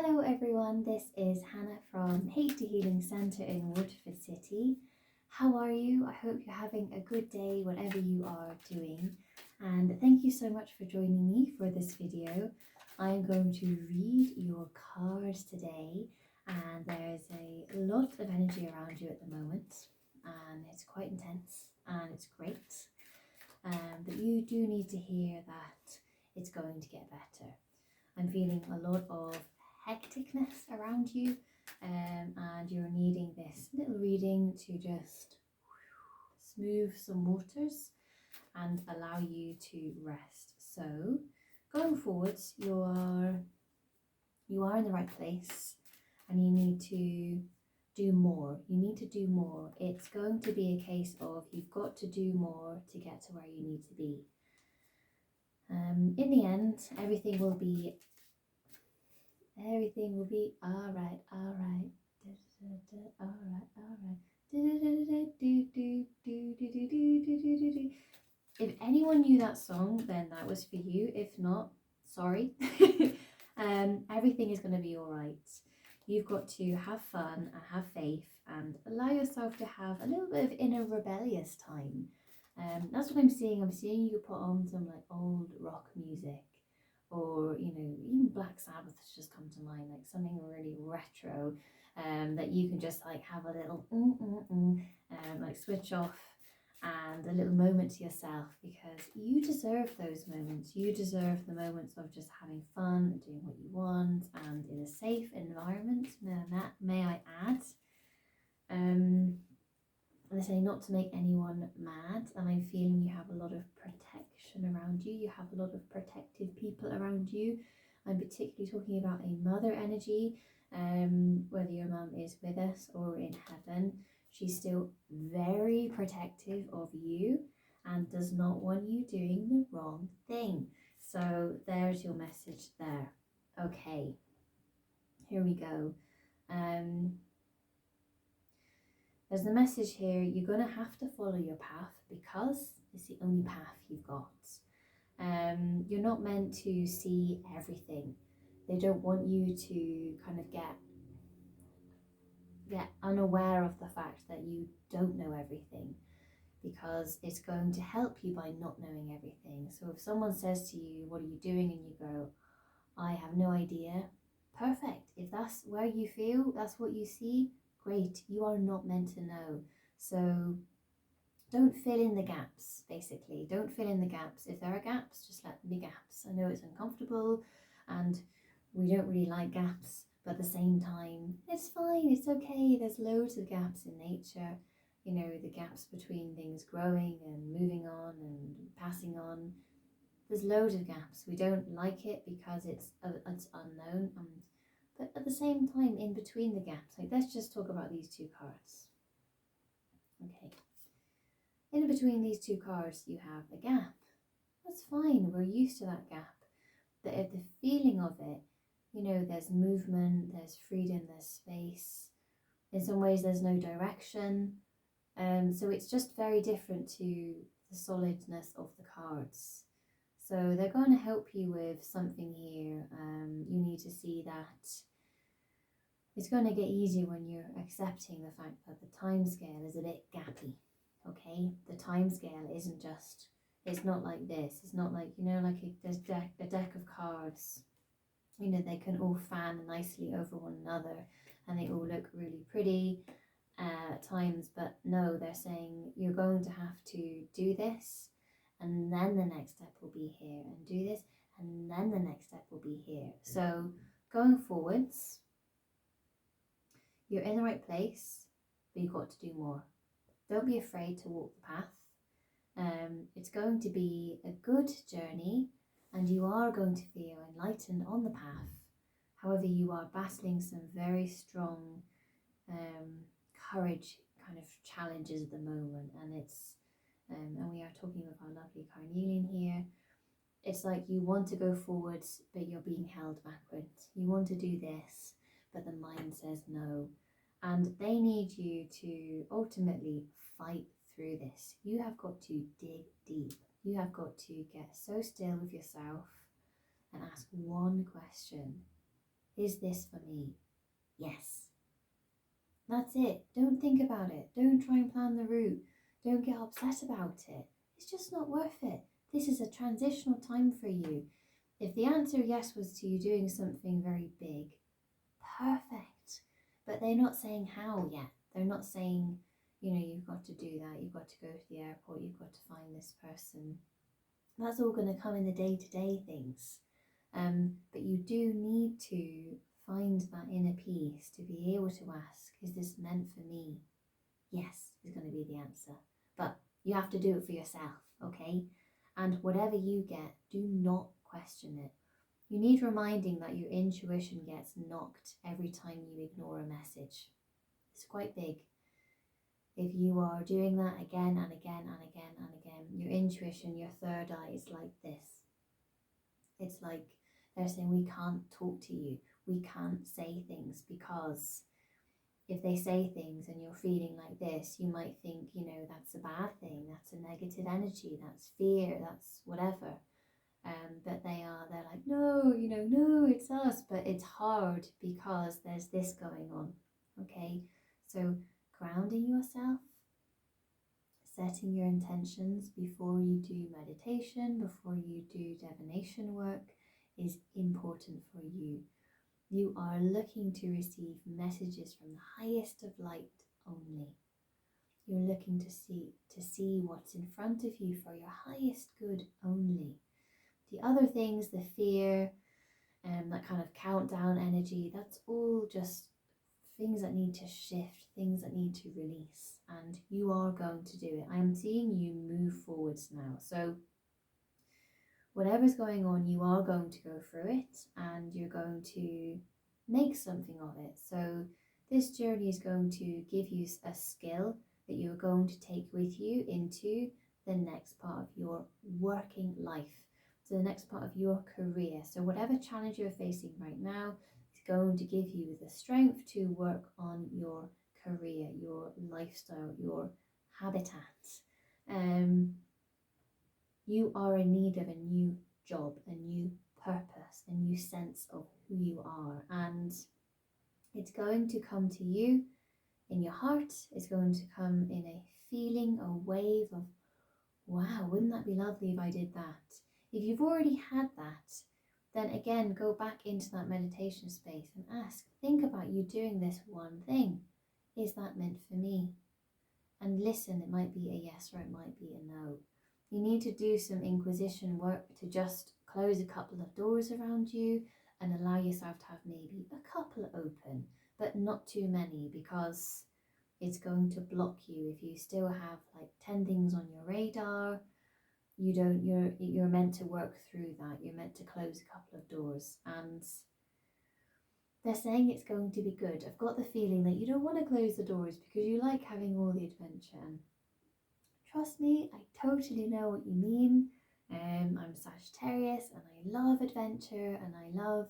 Hello everyone, this is Hannah from Hasty Healing Centre in Waterford City. How are you? I hope you're having a good day whatever you are doing, and thank you so much for joining me for this video. I am going to read your cards today, and there's a lot of energy around you at the moment and it's quite intense and it's great, but you do need to hear that it's going to get better. I'm feeling a lot of hecticness around you, and you're needing this little reading to just smooth some waters and allow you to rest. So going forwards, you are in the right place, and you need to do more. It's going to be a case of you've got to do more to get to where you need to be. In the end, everything will be all right. If anyone knew that song, then that was for you. If not, sorry. Everything is going to be all right. You've got to have fun and have faith and allow yourself to have a little bit of inner rebellious time. That's what I'm seeing. I'm seeing you put on some like old rock music, or even Black Sabbath has just come to mind, like something really retro, that you can just like have a little like switch off and a little moment to yourself, because you deserve those moments. You deserve the moments of just having fun and doing what you want and in a safe environment, may I add. They say not to make anyone mad, and I'm feeling you have a lot of protection around you. You have a lot of protective people around you. I'm particularly talking about a mother energy, whether your mum is with us or in heaven. She's still very protective of you and does not want you doing the wrong thing. So there's your message there. Okay, here we go. There's the message here: you're going to have to follow your path because it's the only path you've got. You're not meant to see everything. They don't want you to kind of get unaware of the fact that you don't know everything, because it's going to help you by not knowing everything. So if someone says to you, what are you doing? And you go, I have no idea. Perfect. If that's where you feel, that's what you see, great. You are not meant to know. So don't fill in the gaps, basically. Don't fill in the gaps. If there are gaps, just let them be gaps. I know it's uncomfortable and we don't really like gaps, but at the same time, it's fine, it's okay. There's loads of gaps in nature. The gaps between things growing and moving on and passing on. There's loads of gaps. We don't like it because it's unknown. But at the same time, in between the gaps, like let's just talk about these two cards. Okay. In between these two cards, you have a gap. That's fine. We're used to that gap. The feeling of it, there's movement, there's freedom, there's space. In some ways, there's no direction. So it's just very different to the solidness of the cards. So they're going to help you with something here. You need to see that it's going to get easier when you're accepting the fact that the time scale is a bit gappy. Okay, the time scale isn't just, it's not like this. It's not like, like a deck of cards. They can all fan nicely over one another and they all look really pretty at times, but no, they're saying you're going to have to do this, and then the next step will be here, and do this, and then the next step will be here. So going forwards, you're in the right place, but you've got to do more. Don't be afraid to walk the path. It's going to be a good journey, and you are going to feel enlightened on the path. However, you are battling some very strong courage kind of challenges at the moment, and it's and we are talking with our lovely carnelian here. It's like you want to go forwards, but you're being held backwards. You want to do this, but the mind says no. And they need you to ultimately fight through this. You have got to dig deep. You have got to get so still with yourself and ask one question. Is this for me? Yes. That's it. Don't think about it. Don't try and plan the route. Don't get upset about it. It's just not worth it. This is a transitional time for you. If the answer yes was to you doing something very big, perfect. But they're not saying how yet. They're not saying, you've got to do that. You've got to go to the airport. You've got to find this person. That's all going to come in the day-to-day things. But you do need to find that inner peace to be able to ask, is this meant for me? Yes, is going to be the answer. But you have to do it for yourself, okay? And whatever you get, do not question it. You need reminding that your intuition gets knocked every time you ignore a message. It's quite big. If you are doing that again and again and again and again, your intuition, your third eye is like this. It's like they're saying, we can't talk to you. We can't say things, because if they say things and you're feeling like this, you might think, that's a bad thing. That's a negative energy. That's fear. That's whatever. But they're like, no, no, it's us. But it's hard because there's this going on. Okay. So grounding yourself, setting your intentions before you do meditation, before you do divination work is important for you. You are looking to receive messages from the highest of light only. You're looking to see what's in front of you for your highest good only. The other things, the fear, that kind of countdown energy, that's all just things that need to shift, things that need to release, and you are going to do it. I am seeing you move forwards now. So whatever's going on, you are going to go through it and you're going to make something of it. So this journey is going to give you a skill that you're going to take with you into the next part of your working life, so the next part of your career. So whatever challenge you're facing right now is going to give you the strength to work on your career, your lifestyle, your habitat. You are in need of a new job, a new purpose, a new sense of who you are, and it's going to come to you in your heart. It's going to come in a feeling, a wave of, wow, wouldn't that be lovely if I did that? If you've already had that, then again, go back into that meditation space and ask, think about you doing this one thing. Is that meant for me? And listen, it might be a yes or it might be a no. You need to do some inquisition work to just close a couple of doors around you and allow yourself to have maybe a couple open, but not too many, because it's going to block you. If you still have like 10 things on your radar, you're meant to work through that. You're meant to close a couple of doors, and they're saying it's going to be good. I've got the feeling that you don't want to close the doors because you like having all the adventure. And trust me, I totally know what you mean. I'm Sagittarius and I love adventure and I love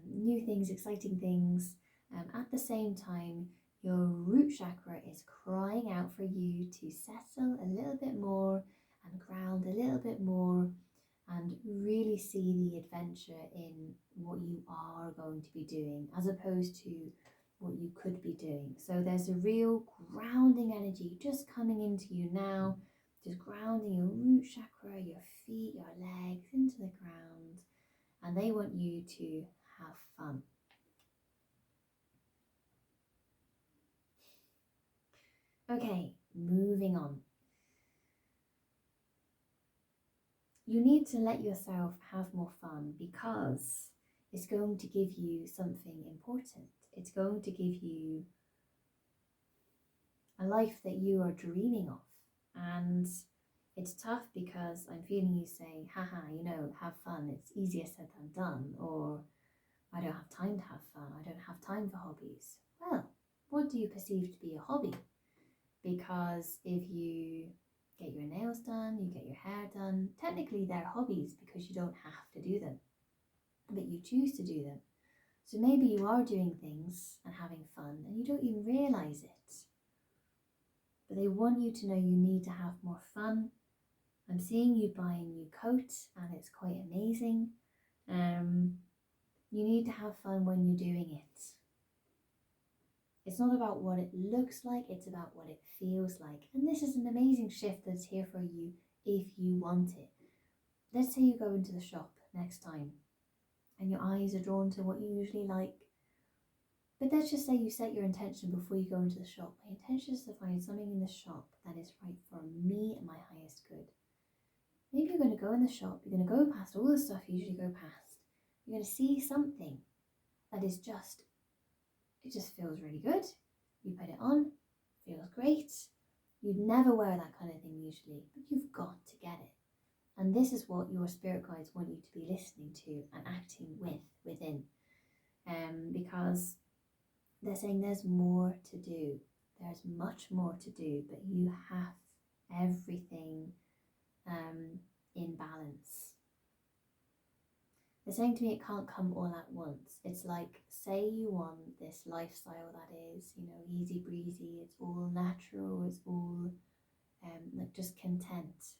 new things, exciting things. At the same time, your root chakra is crying out for you to settle a little bit more and ground a little bit more and really see the adventure in what you are going to be doing as opposed to what you could be doing. So there's a real grounding energy just coming into you now, just grounding your root chakra, your feet, your legs into the ground, and they want you to have fun. Okay, moving on. You need to let yourself have more fun because it's going to give you something important. It's going to give you a life that you are dreaming of. And it's tough because I'm feeling you saying, haha, have fun. It's easier said than done. Or I don't have time to have fun. I don't have time for hobbies. Well, what do you perceive to be a hobby? Because if you get your nails done, you get your hair done, technically they're hobbies because you don't have to do them, but you choose to do them. So maybe you are doing things and having fun and you don't even realize it. But they want you to know you need to have more fun. I'm seeing you buy a new coat and it's quite amazing. You need to have fun when you're doing it. It's not about what it looks like, it's about what it feels like. And this is an amazing shift that's here for you if you want it. Let's say you go into the shop next time and your eyes are drawn to what you usually like. But let's just say you set your intention before you go into the shop. My intention is to find something in the shop that is right for me and my highest good. Maybe you're going to go in the shop, you're going to go past all the stuff you usually go past. You're going to see something that is just, it just feels really good. You put it on, feels great. You'd never wear that kind of thing usually, but you've got to get it. And this is what your spirit guides want you to be listening to and acting within. Because they're saying there's more to do. There's much more to do, but you have everything in balance. They're saying to me it can't come all at once. It's like, say you want this lifestyle that is, easy breezy, it's all natural, it's all like just content.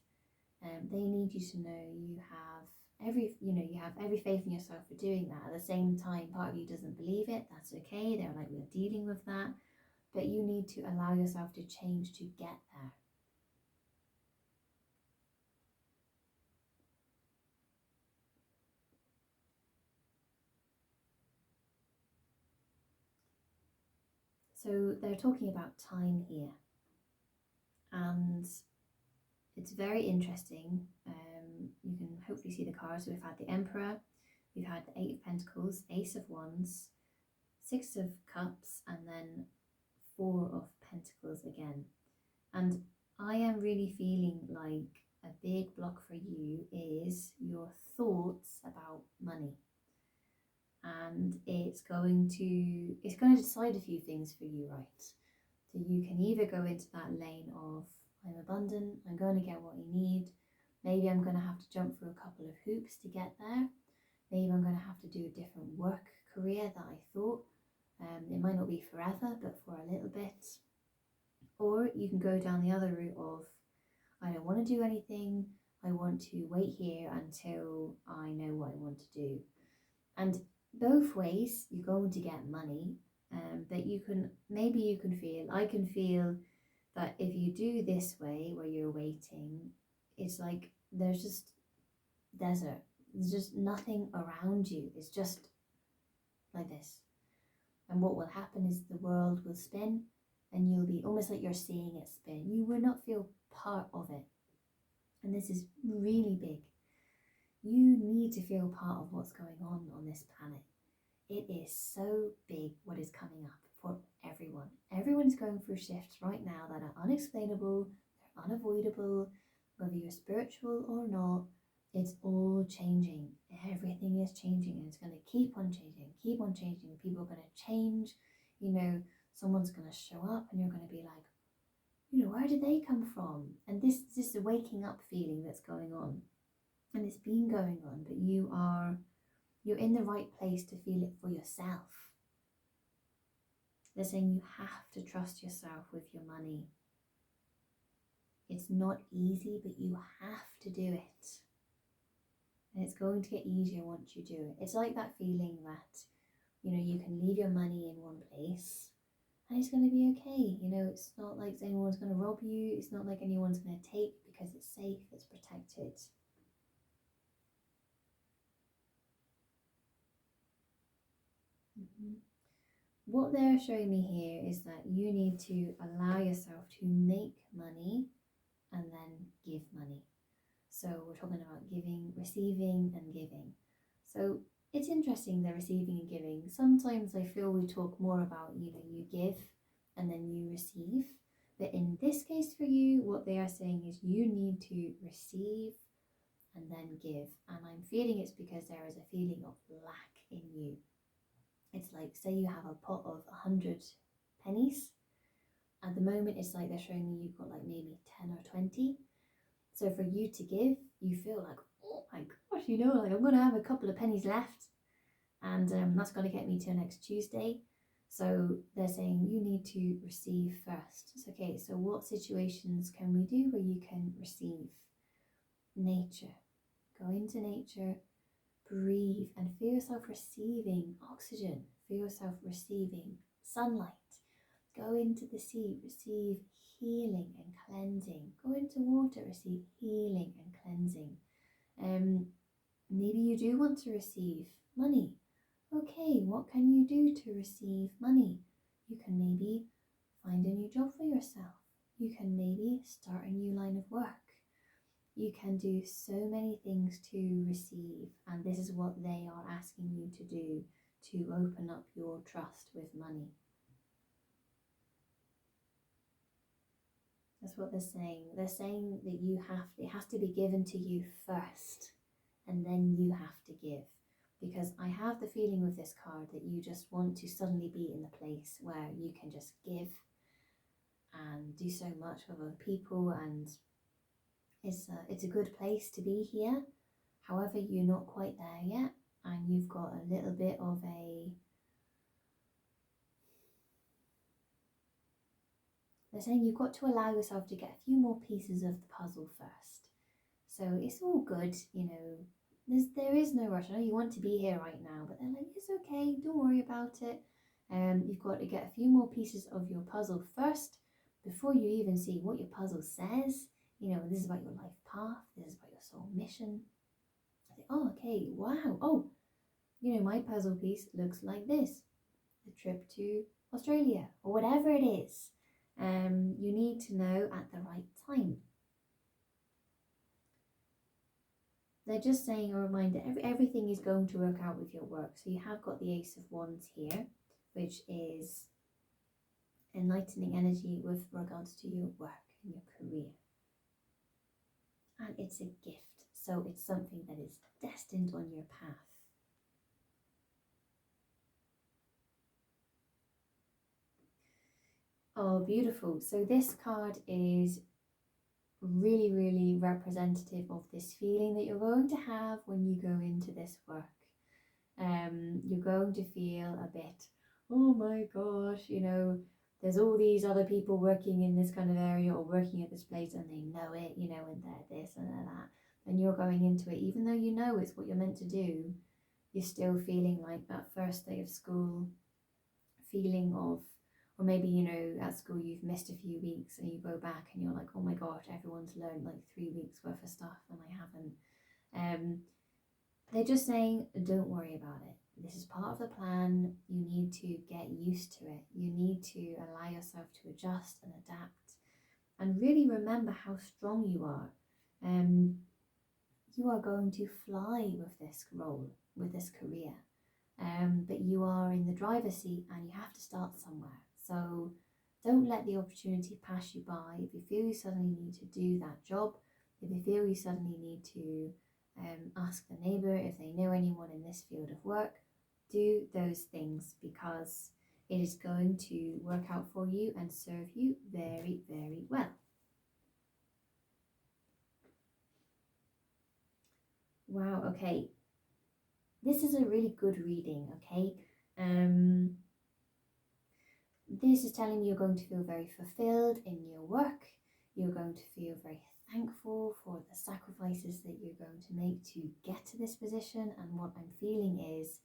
They need you to know you have every faith in yourself for doing that. At the same time, part of you doesn't believe it. That's okay. They're like, we're dealing with that. But you need to allow yourself to change to get there. So they're talking about time here. And it's very interesting. You can hopefully see the cards. We've had the Emperor, we've had the Eight of Pentacles, Ace of Wands, Six of Cups, and then Four of Pentacles again. And I am really feeling like a big block for you is your thoughts about money. And it's going to decide a few things for you, right? So you can either go into that lane of, I'm abundant, I'm going to get what you need. Maybe I'm going to have to jump through a couple of hoops to get there. Maybe I'm going to have to do a different work career that I thought. It might not be forever, but for a little bit. Or you can go down the other route of, I don't want to do anything. I want to wait here until I know what I want to do. And both ways, you're going to get money. But I can feel that if you do this way where you're waiting, it's like there's just desert. There's just nothing around you. It's just like this. And what will happen is the world will spin and you'll be almost like you're seeing it spin. You will not feel part of it. And this is really big. You need to feel part of what's going on this planet. It is so big what is coming up for everyone. Everyone's going through shifts right now that are unexplainable, they're unavoidable, whether you're spiritual or not, it's all changing. Everything is changing and it's going to keep on changing. People are going to change, someone's going to show up and you're going to be like, where did they come from? And this is a waking up feeling that's going on. And it's been going on, but you're in the right place to feel it for yourself. They're saying you have to trust yourself with your money. It's not easy, but you have to do it. And it's going to get easier once you do it. It's like that feeling that, you can leave your money in one place and it's going to be okay. It's not like anyone's going to rob you. It's not like anyone's going to take because it's safe, it's protected. What they're showing me here is that you need to allow yourself to make money and then give money. So we're talking about giving, receiving and giving. So it's interesting, the receiving and giving. Sometimes I feel we talk more about, you give and then you receive. But in this case for you, what they are saying is you need to receive and then give. And I'm feeling it's because there is a feeling of lack in you. It's like, say you have a pot of 100 pennies. At the moment, it's like they're showing me you've got like maybe 10 or 20. So for you to give, you feel like, oh my gosh, like I'm going to have a couple of pennies left. And that's going to get me till next Tuesday. So they're saying you need to receive first. It's okay, so what situations can we do where you can receive? Nature. Go into nature. breathe and feel yourself receiving oxygen, feel yourself receiving sunlight. Go into the sea, receive healing and cleansing. Go into water, receive healing and cleansing. Maybe you do want to receive money. Okay, what can you do to receive money? You can maybe find a new job for yourself. You can maybe start a new line of work. You can do so many things to receive, and this is what they are asking you to do, to open up your trust with money. That's what they're saying. They're saying that it has to be given to you first, and then you have to give. Because I have the feeling with this card that you just want to suddenly be in the place where you can just give and do so much for other people, and it's a good place to be here. However, you're not quite there yet, and you've got a little bit of they're saying you've got to allow yourself to get a few more pieces of the puzzle first. So it's all good, you know, there is no rush. I know you want to be here right now, but they're like, it's okay, don't worry about it. You've got to get a few more pieces of your puzzle first before you even see what your puzzle says. You know, this is about your life path, this is about your soul mission. I think, oh, okay, wow. Oh, you know, my puzzle piece looks like this. The trip to Australia, or whatever it is. You need to know at the right time. They're just saying a reminder, everything is going to work out with your work. So you have got the Ace of Wands here, which is enlightening energy with regards to your work and your career. And it's a gift, so it's something that is destined on your path. Oh, beautiful. So this card is really, really representative of this feeling that you're going to have when you go into this work. You're going to feel a bit, oh my gosh, you know, there's all these other people working in this kind of area or working at this place, and they know it, you know, and they're this and they're that. And you're going into it, even though you know it's what you're meant to do, you're still feeling like that first day of school feeling of, or maybe, you know, at school you've missed a few weeks and you go back and you're like, oh my gosh, everyone's learned like 3 weeks worth of stuff and I haven't. They're just saying, don't worry about it. This is part of the plan. You need to get used to it. You need to allow yourself to adjust and adapt and really remember how strong you are. You are going to fly with this role, with this career. But you are in the driver's seat and you have to start somewhere. So don't let the opportunity pass you by. If you feel you suddenly need to do that job, if you feel you suddenly need to ask the neighbour if they know anyone in this field of work, do those things, because it is going to work out for you and serve you very, very well. Wow, okay. This is a really good reading, okay? This is telling me you're going to feel very fulfilled in your work. You're going to feel very thankful for the sacrifices that you're going to make to get to this position. And what I'm feeling is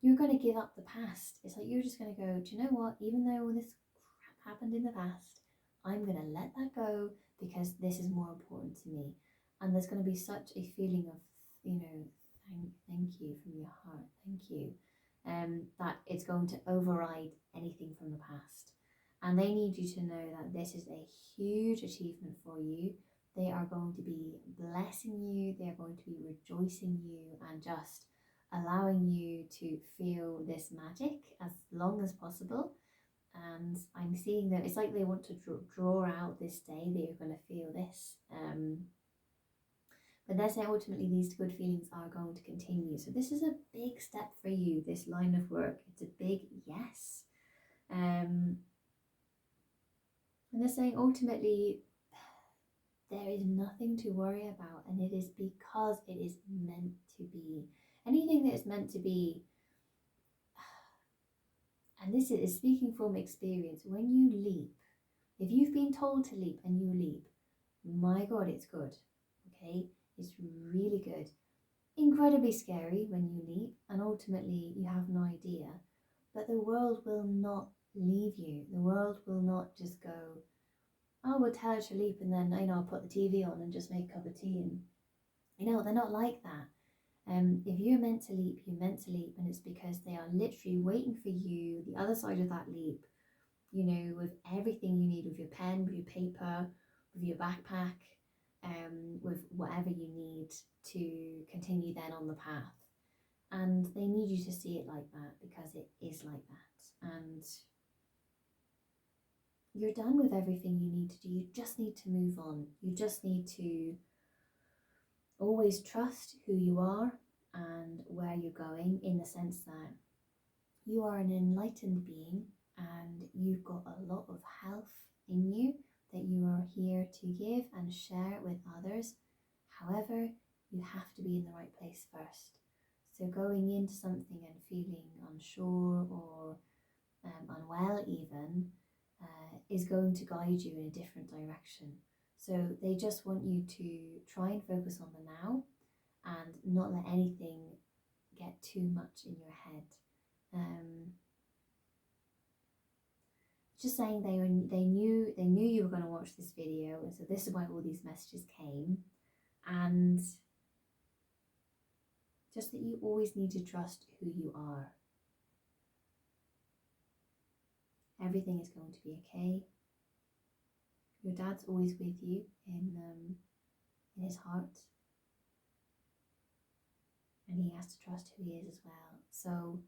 you're going to give up the past. It's like you're just going to go, do you know what? Even though all this crap happened in the past, I'm going to let that go because this is more important to me. And there's going to be such a feeling of, you know, thank you from your heart. Thank you. That it's going to override anything from the past. And they need you to know that this is a huge achievement for you. They are going to be blessing you. They are going to be rejoicing you and just allowing you to feel this magic as long as possible. And I'm seeing that it's like they want to draw out this day that you're going to feel this. But they're saying ultimately these good feelings are going to continue. So this is a big step for you, this line of work. It's a big yes. And they're saying ultimately there is nothing to worry about, and it is because it is meant to be. Anything that is meant to be, and this is speaking from experience, when you leap, if you've been told to leap and you leap, my God, it's good, okay? It's really good. incredibly scary when you leap, and ultimately you have no idea. But the world will not leave you. The world will not just go, oh, we'll tell her to leap and then, I'll put the TV on and just make a cup of tea. And, they're not like that. If you're meant to leap, you're meant to leap, and it's because they are literally waiting for you, the other side of that leap, with everything you need, with your pen, with your paper, with your backpack, with whatever you need to continue then on the path. And they need you to see it like that because it is like that. And you're done with everything you need to do. You just need to move on. You just need to always trust who you are and where you're going, in the sense that you are an enlightened being and you've got a lot of health in you that you are here to give and share with others. However, you have to be in the right place first. So going into something and feeling unsure or unwell even is going to guide you in a different direction. So they just want you to try and focus on the now and not let anything get too much in your head. Just saying they knew you were going to watch this video, and so this is why all these messages came. And just that you always need to trust who you are. Everything is going to be okay. Your dad's always with you in his heart, and he has to trust who he is as well. So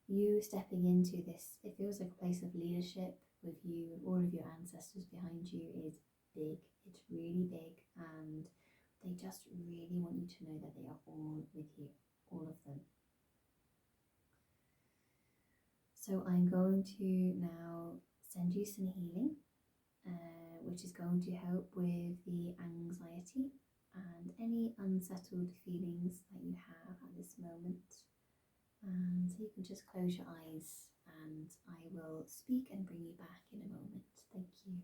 you stepping into this, it feels like a place of leadership with you, with all of your ancestors behind you, is big. It's really big, and they just really want you to know that they are all with you, all of them. So I'm going to now send you some healing, which is going to help with the anxiety and any unsettled feelings that you have at this moment. And so you can just close your eyes and I will speak and bring you back in a moment. Thank you.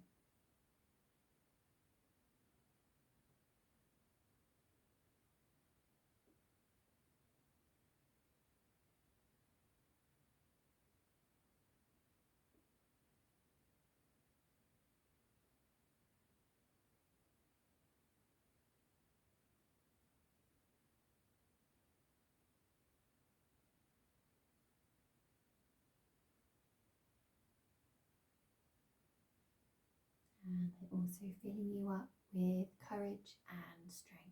And I'm also filling you up with courage and strength.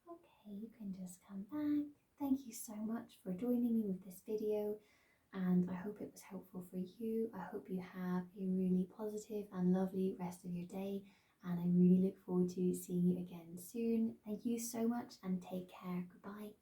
Okay, you can just come back. Thank you so much for joining me with this video, and I hope it was helpful for you. I hope you have a really positive and lovely rest of your day, and I really look forward to seeing you again soon. Thank you so much and take care. Goodbye.